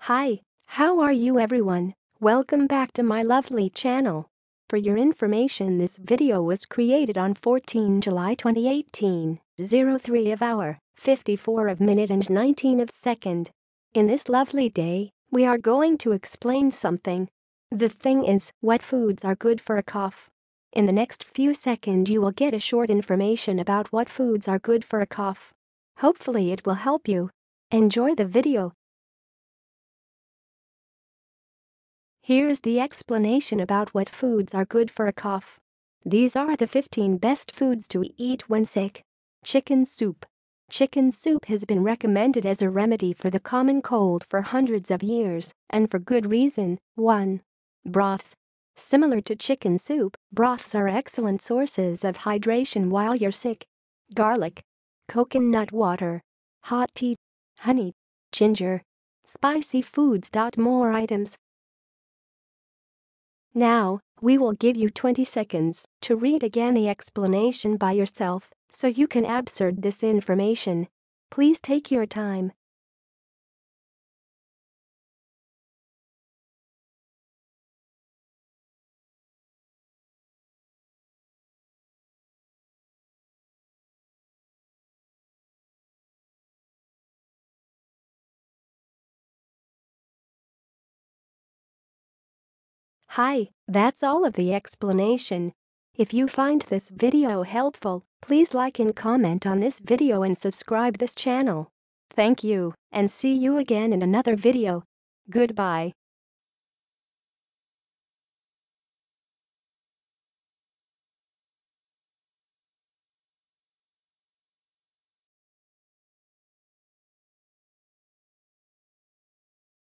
Hi, how are you everyone? Welcome back to my lovely channel. For your information, this video was created on 14 July 2018, 03 of hour, 54 of minute and 19 of second. In this lovely day, we are going to explain something. The thing is, what foods are good for a cough? In the next few seconds you will get a short information about what foods are good for a cough. Hopefully it will help you. Enjoy the video. Here's the explanation about what foods are good for a cough. These are the 15 best foods to eat when sick. Chicken soup. Chicken soup has been recommended as a remedy for the common cold for hundreds of years, and for good reason. 1. Broths. Similar to chicken soup, broths are excellent sources of hydration while you're sick. Garlic. Coconut water. Hot tea. Honey. Ginger. Spicy foods. More items. Now, we will give you 20 seconds to read again the explanation by yourself so you can absorb this information. Please take your time. Hi, that's all of the explanation. If you find this video helpful, please like and comment on this video and subscribe this channel. Thank you, and see you again in another video. Goodbye.